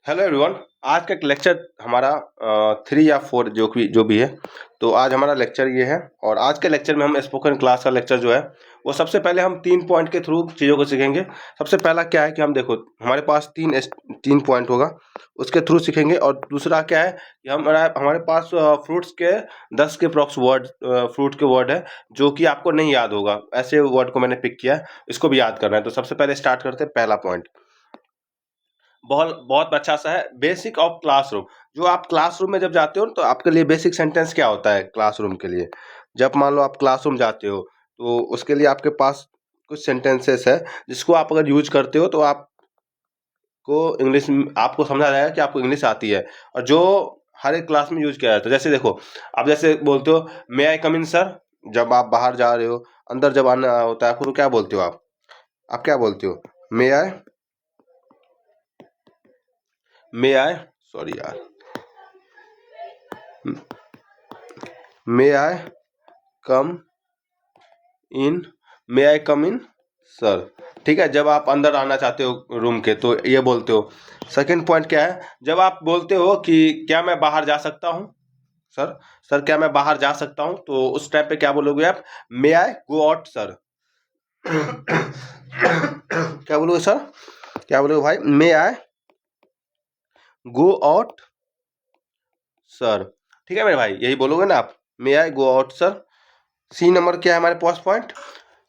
Hello everyone. आज का lecture हमारा 3 या 4 जो भी है। तो आज हमारा लेक्चर ये है और आज के लेक्चर में हम स्पोकन क्लास का लेक्चर जो है वो सबसे पहले हम 3 पॉइंट के थ्रू चीज़ों को सीखेंगे। सबसे पहला क्या है कि हम देखो हमारे पास तीन पॉइंट होगा, उसके थ्रू सीखेंगे। और दूसरा क्या है कि हमारे पास फ्रूट्स के 10 के अप्रॉक्स वर्ड फ्रूट के वर्ड है जो कि आपको नहीं याद होगा। ऐसे वर्ड को मैंने पिक किया है, इसको भी याद करना है। तो सबसे पहले स्टार्ट करते हैं। पहला पॉइंट बहुत बहुत अच्छा सा है, बेसिक ऑफ क्लासरूम। जो आप क्लासरूम में जब जाते हो तो आपके लिए बेसिक सेंटेंस क्या होता है क्लासरूम के लिए। जब मान लो आप क्लासरूम जाते हो तो उसके लिए आपके पास कुछ सेंटेंसेस है जिसको आप अगर यूज करते हो तो आपको इंग्लिश आपको समझा जाएगा कि आपको इंग्लिश आती है और जो हर एक क्लास में यूज किया जाता है। जैसे देखो, आप जैसे बोलते हो मे आई कम इन सर, जब आप बाहर जा रहे हो, अंदर जब आना होता है आपको तो क्या बोलते हो आप क्या बोलते हो? मे आई मे आई सॉरी यार, मे आई कम इन मे आई कम इन सर। ठीक है, जब आप अंदर आना चाहते हो रूम के तो ये बोलते हो। सेकंड पॉइंट क्या है, जब आप बोलते हो कि क्या मैं बाहर जा सकता हूँ सर, सर क्या मैं बाहर जा सकता हूँ, तो उस टाइम पे क्या बोलोगे आप? May I go out sir. क्या बोलोगे सर? क्या बोलोगे भाई? May I go out sir. ठीक है मेरे भाई, यही बोलोगे ना आप, may I go out sir. C number क्या है हमारे पास पॉइंट?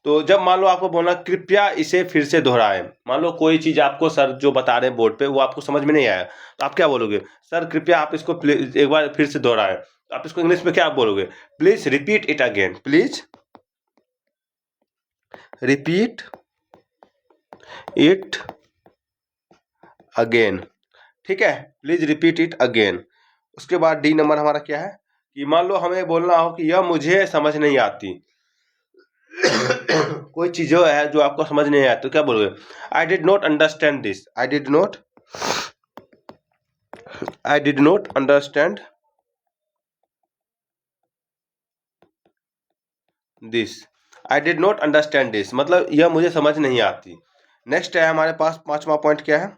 तो जब मान लो आपको बोलना कृपया इसे फिर से दोहराएं, मान लो कोई चीज आपको सर जो बता रहे हैं बोर्ड पे वो आपको समझ में नहीं आया तो आप क्या बोलोगे? सर कृपया आप इसको एक बार फिर से दोहराएं। तो आप इसको इंग्लिश में क्या बोलोगे? Please repeat it again, please repeat it again. ठीक है, प्लीज रिपीट इट अगेन। उसके बाद डी नंबर हमारा क्या है कि मान लो हमें बोलना हो कि यह मुझे समझ नहीं आती। कोई चीज जो है जो आपको समझ नहीं आया तो क्या बोलोगे? I did not understand this, I did not understand this, I did not understand this मतलब यह मुझे समझ नहीं आती। नेक्स्ट है हमारे पास पांचवा पॉइंट क्या है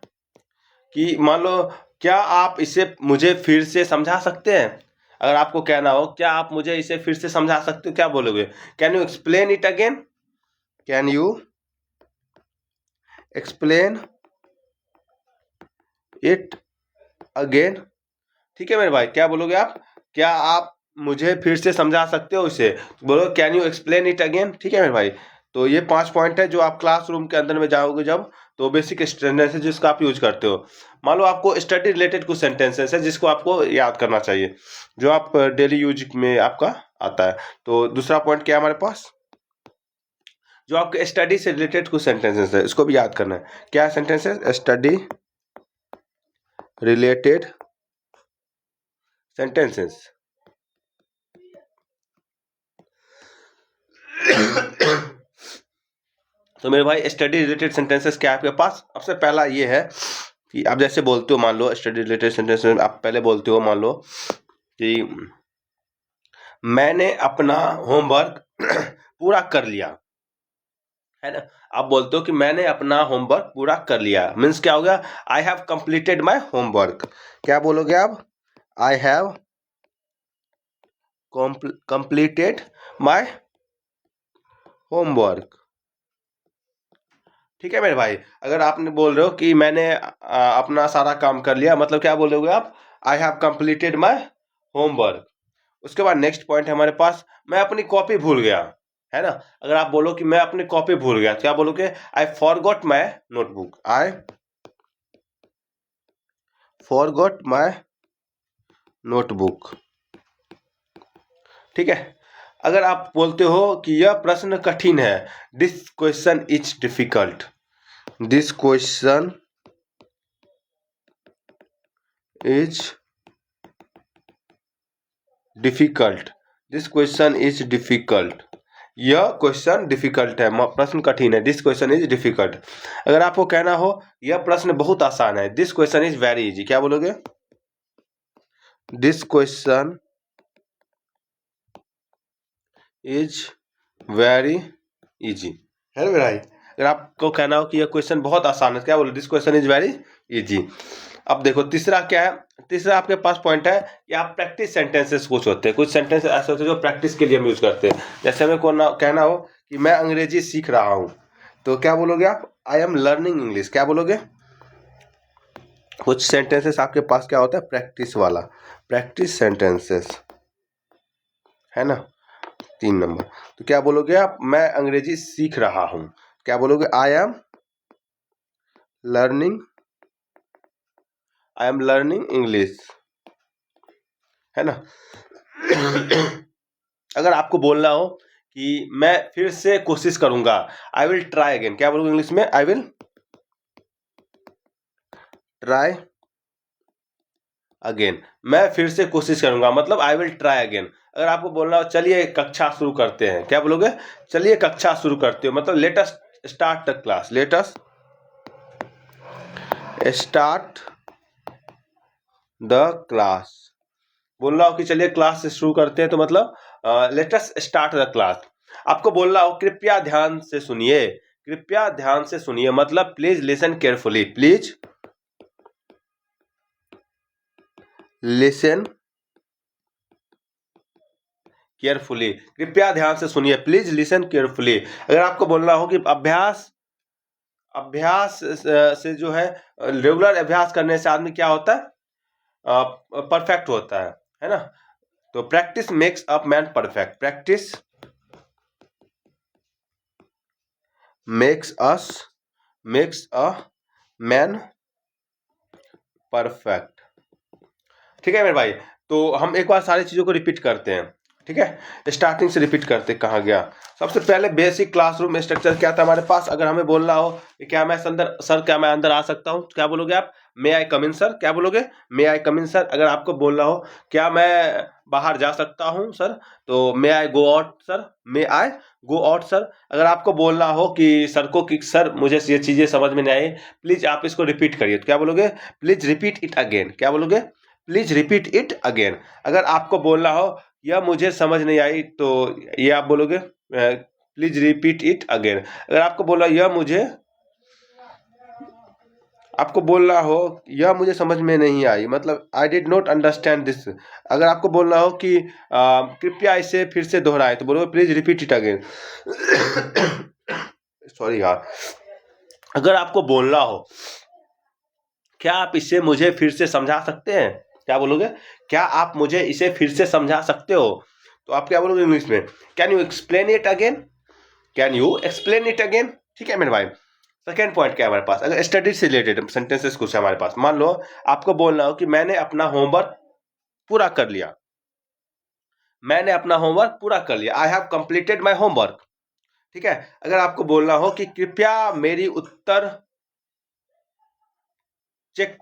कि मान लो क्या आप इसे मुझे फिर से समझा सकते हैं। अगर आपको कहना हो क्या आप मुझे इसे फिर से समझा सकते हो, क्या बोलोगे? Can you explain it again, can you explain it again. ठीक है मेरे भाई, क्या बोलोगे आप? क्या आप मुझे फिर से समझा सकते हो इसे? बोलो can you explain it again. ठीक है मेरे भाई, तो ये 5 पॉइंट है जो आप क्लासरूम के अंदर में जाओगे जब, तो बेसिक सेंटेंसेस जिसका आप यूज करते हो। मान लो आपको स्टडी रिलेटेड कुछ सेंटेंसेस है जिसको आपको याद करना चाहिए, जो आप डेली यूज में आपका आता है। तो दूसरा पॉइंट क्या है हमारे पास? जो आपके स्टडी से रिलेटेड कुछ सेंटेंसेस है इसको भी याद करना है। क्या सेंटेंसेस? Study related sentences. तो मेरे भाई स्टडी रिलेटेड सेंटेंसेस क्या है आपके पास? सबसे पहला ये है कि आप जैसे बोलते हो, मान लो स्टडी रिलेटेड सेंटेंस में आप पहले बोलते हो, मान लो कि मैंने अपना होमवर्क पूरा कर लिया, है ना। आप बोलते हो कि मैंने अपना होमवर्क पूरा कर लिया, मीन्स क्या हो गया? I have completed my homework. क्या बोलोगे आप? I have completed my homework. ठीक है मेरे भाई, अगर आपने बोल रहे हो कि मैंने अपना सारा काम कर लिया, मतलब क्या बोलोगे आप? I have completed my homework. उसके बाद नेक्स्ट पॉइंट है हमारे पास, मैं अपनी कॉपी भूल गया, है ना। अगर आप बोलो कि मैं अपनी कॉपी भूल गया तो क्या बोलोगे? I forgot my notebook, I forgot my notebook. ठीक है, अगर आप बोलते हो कि यह प्रश्न कठिन है, this question is difficult, this question is difficult, this question is difficult. यह क्वेश्चन डिफिकल्ट है, प्रश्न कठिन है, दिस क्वेश्चन इज डिफिकल्ट। अगर आपको कहना हो यह प्रश्न बहुत आसान है, this question is very easy, क्या बोलोगे? This question is very easy, है ना भाई। अगर आपको कहना हो कि यह क्वेश्चन बहुत आसान है, क्या बोलो? This question is very easy. अब देखो तीसरा क्या है, तीसरा आपके पास पॉइंट है कि आप प्रैक्टिस सेंटेंसेस कुछ होते हैं, कुछ सेंटेंस ऐसे होते हैं जो प्रैक्टिस के लिए हम यूज करते हैं। जैसे हमें को कहना हो कि मैं अंग्रेजी सीख रहा हूँ, तो क्या बोलोगे आप? I am learning English. क्या बोलोगे? कुछ सेंटेंसेस आपके पास क्या होता है? प्रैक्टिस वाला, प्रैक्टिस सेंटेंसेस, है ना। 3 नंबर। तो क्या बोलोगे आप? मैं अंग्रेजी सीख रहा हूं। क्या बोलोगे? Learning I am learning English, है ना। अगर आपको बोलना हो कि मैं फिर से कोशिश करूंगा, आई विल ट्राई अगेन। क्या बोलोगे इंग्लिश में? I will try again. मैं फिर से कोशिश करूंगा, मतलब आई विल ट्राई अगेन। अगर आपको बोलना हो चलिए कक्षा शुरू करते हैं, क्या बोलोगे? चलिए कक्षा शुरू करते हो, मतलब let us start the class. Let us start the class. बोलना हो कि चलिए क्लास शुरू करते हैं, तो मतलब let us start the class. आपको बोलना हो कृपया ध्यान से सुनिए, कृपया ध्यान से सुनिए, मतलब please listen carefully. Please listen carefully, कृपया ध्यान से सुनिए, प्लीज लिसन केयरफुली। अगर आपको बोलना हो कि अभ्यास अभ्यास से जो है, रेगुलर अभ्यास करने से आदमी क्या होता है? परफेक्ट होता है ना। तो practice makes a man perfect. Practice makes a man perfect. ठीक है मेरे भाई। तो हम एक बार सारी चीजों को रिपीट करते हैं, ठीक है। स्टार्टिंग से रिपीट करते कहाँ गया। सबसे पहले बेसिक क्लासरूम स्ट्रक्चर क्या था हमारे पास। अगर हमें बोलना हो कि क्या मैं अंदर सर, क्या मैं अंदर आ सकता हूँ, क्या बोलोगे आप? मे आई कम इन सर। क्या बोलोगे? मे आई कम इन सर। अगर आपको बोलना हो क्या मैं बाहर जा सकता हूँ सर, तो मे I go out sir. May I go out sir. अगर आपको बोलना हो कि सर को कि सर मुझे ये चीजें समझ में नहीं आई, प्लीज आप इसको रिपीट करिए, तो क्या बोलोगे? Please repeat it again. क्या बोलोगे? Please repeat it again. अगर आपको बोलना हो यह मुझे समझ नहीं आई, तो ये आप बोलोगे प्लीज रिपीट इट अगेन। अगर आपको बोला आपको बोलना हो यह मुझे समझ में नहीं आई, मतलब I did not understand this. अगर आपको बोलना हो कि कृपया इसे फिर से दोहराएं, तो बोलोगे please repeat it again. Sorry यार। अगर आपको बोलना हो क्या आप इसे मुझे फिर से समझा सकते हैं, क्या बोलोगे? क्या आप मुझे इसे फिर से समझा सकते हो, तो आप क्या बोलोगे इंग्लिश में? Can you explain it again? Can you explain it again? ठीक है मेरे भाई। सेकेंड पॉइंट क्या है हमारे पास? अगर स्टडी से रिलेटेड सेंटेंसेस कुछ है हमारे पास, मान लो आपको बोलना हो कि मैंने अपना होमवर्क पूरा कर लिया। मैंने अपना होमवर्क पूरा कर लिया, I have completed my homework. ठीक है। अगर आपको बोलना हो कि कृपया मेरी उत्तर चेक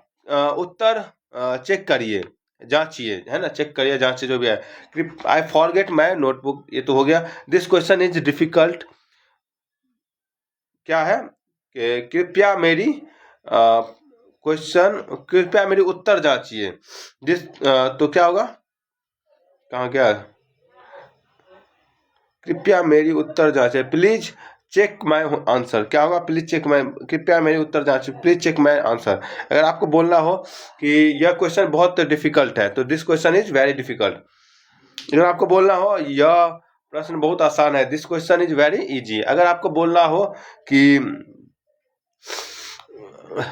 करिए, जांचिए, है ना, चेक करिए, जांचिए, जो भी है। आई फॉरगेट माई नोटबुक, ये तो हो गया। This question is difficult. क्या है? कृपया मेरी क्वेश्चन, कृपया मेरी उत्तर जांचिए। दिस तो क्या होगा? कहाँ गया? कृपया मेरी उत्तर जांचिए, प्लीज चेक माई आंसर। क्या होगा? प्लीज चेक माई, कृपया मेरी उत्तर जांचिए, प्लीज चेक माई आंसर। अगर आपको बोलना हो कि यह क्वेश्चन बहुत डिफिकल्ट है, तो this question is very difficult. अगर आपको बोलना हो यह प्रश्न बहुत आसान है, this question is very easy. अगर आपको बोलना हो कि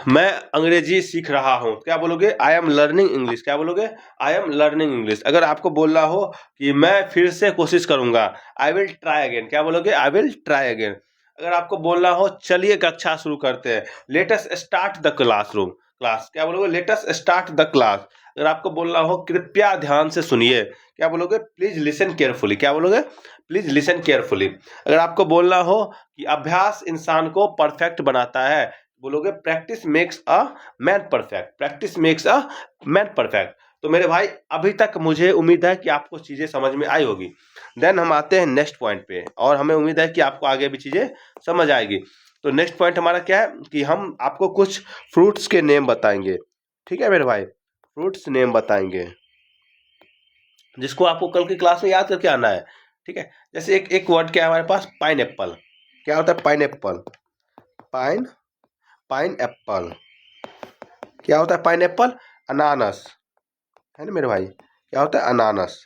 मैं अंग्रेजी सीख रहा हूं, क्या बोलोगे? I am learning English. क्या बोलोगे? I am learning English. अगर आपको बोलना हो कि मैं फिर से कोशिश करूंगा, आई विल ट्राई अगेन। क्या बोलोगे? I will try again. अगर आपको बोलना हो चलिए कक्षा शुरू करते हैं, let us start the class. क्या बोलोगे? Let us start the class. अगर आपको बोलना हो कृपया ध्यान से सुनिए, क्या बोलोगे? Please listen carefully. क्या बोलोगे? Please listen carefully. अगर आपको बोलना हो कि अभ्यास इंसान को परफेक्ट बनाता है, बोलोगे practice makes a man perfect. Practice makes a man perfect. तो मेरे भाई अभी तक मुझे उम्मीद है कि आपको चीजें समझ में आई होगी। देन हम आते हैं नेक्स्ट पॉइंट पे, और हमें उम्मीद है कि आपको आगे भी चीजें समझ आएगी। तो नेक्स्ट पॉइंट हमारा क्या है कि हम आपको कुछ फ्रूट्स के नेम बताएंगे। ठीक है मेरे भाई, फ्रूट्स नेम बताएंगे जिसको आपको कल की क्लास में याद करके आना है। ठीक है। जैसे एक एक वर्ड क्या है हमारे पास? Pine Apple. क्या होता है? Pine Apple. Pine pine Apple. क्या होता है पाइनएप्पल, अनानास, है ना मेरे भाई, क्या होता है अनानास।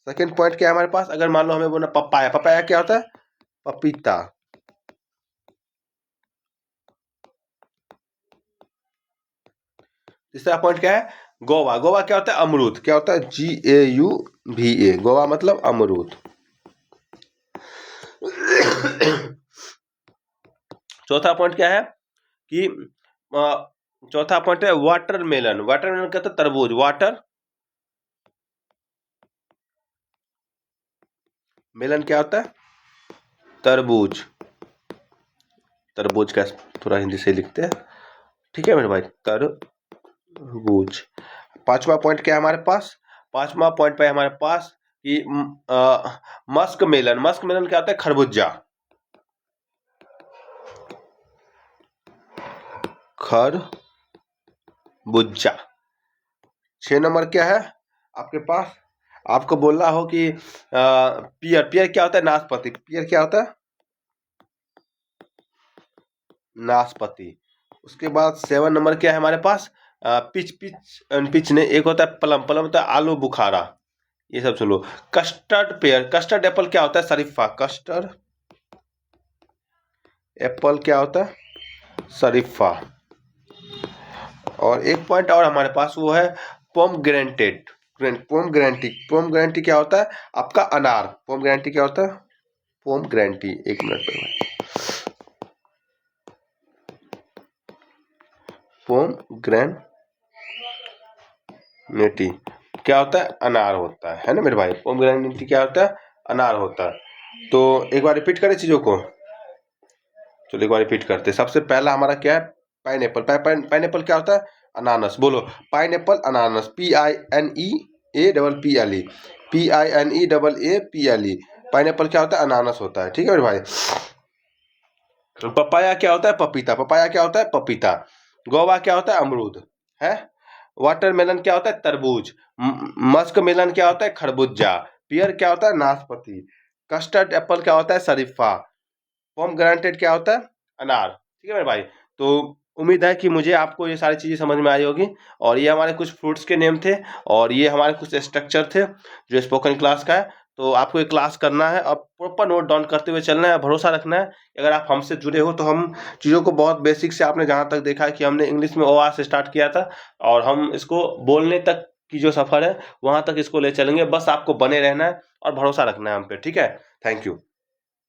सेकंड पॉइंट क्या है हमारे पास, अगर मान लो हमें बोलना पपाया, पपाया क्या होता है पपीता। तीसरा पॉइंट क्या है गोवा, गोवा क्या होता है अमरूद, क्या होता है GAUVA, गोवा मतलब अमरूद। चौथा पॉइंट क्या है कि चौथा पॉइंट है वाटरमेलन, वाटरमेलन कहता है तरबूज, वाटर मेलन क्या होता है तरबूज, तरबूज का थोड़ा हिंदी से लिखते हैं, ठीक है मेरे भाई, तरबूज। पांचवा पॉइंट क्या है हमारे पास, पांचवा पॉइंट पे हमारे पास कि मस्क मेलन, मस्क मेलन क्या होता है खरबूजा, खरबूजा। 6 नंबर क्या है आपके पास, आपको बोलना हो कि पियर, पियर क्या होता है नाशपाती, पियर क्या होता है नाशपाती। उसके बाद 7 नंबर क्या है हमारे पास पिच, पिच पिच ने एक होता है प्लम, प्लम होता है आलू बुखारा, ये सब सुनो। कस्टर्ड पेयर, कस्टर्ड एप्पल क्या होता है शरीफा, कस्टर्ड एप्पल क्या होता है शरीफा। और एक पॉइंट और हमारे पास वो है पोमग्रेनेटेड, पोमग्रेनेटी, पोमग्रेनेटी क्या होता है आपका अनार, पोमग्रेनेटी क्या होता है पोमग्रेनेटी, एक मिनट पे, पोमग्रेनेटी क्या होता है अनार होता है ना मेरे भाई, पोमग्रेनेटी क्या होता है अनार होता है। तो एक बार रिपीट करें चीजों को, चलो एक बार रिपीट करते हैं। सबसे पहला हमारा क्या है पाइनएप्पल, पाइनएप्पल क्या होता है अनानास, बोलो पाइनएप्पल अनानास, PINEAPPLE, PINEAPPLE, पाइनएप्पल क्या होता है अनानास होता है, ठीक है मेरे भाई। पपाया क्या होता है पपीता, पपाया क्या होता है पपीता। गोवा क्या होता है अमरूद, है। वाटरमेलन क्या होता है तरबूज, मस्क मेलन क्या होता है खरबूजा, पियर क्या होता है नाशपाती, कस्टर्ड एप्पल क्या होता है शरीफा, पोमग्रेनेटेड क्या होता है अनार, ठीक है मेरे भाई। तो उम्मीद है कि मुझे आपको ये सारी चीज़ें समझ में आई होगी, और ये हमारे कुछ फ्रूट्स के नेम थे, और ये हमारे कुछ स्ट्रक्चर थे जो स्पोकन क्लास का है। तो आपको ये क्लास करना है और प्रॉपर नोट डाउन करते हुए चलना है, भरोसा रखना है। अगर आप हमसे जुड़े हो तो हम चीज़ों को बहुत बेसिक से, आपने जहाँ तक देखा है कि हमने इंग्लिश में ओ आ से स्टार्ट किया था, और हम इसको बोलने तक की जो सफ़र है वहाँ तक इसको ले चलेंगे। बस आपको बने रहना है और भरोसा रखना है हम पे, ठीक है। Thank you.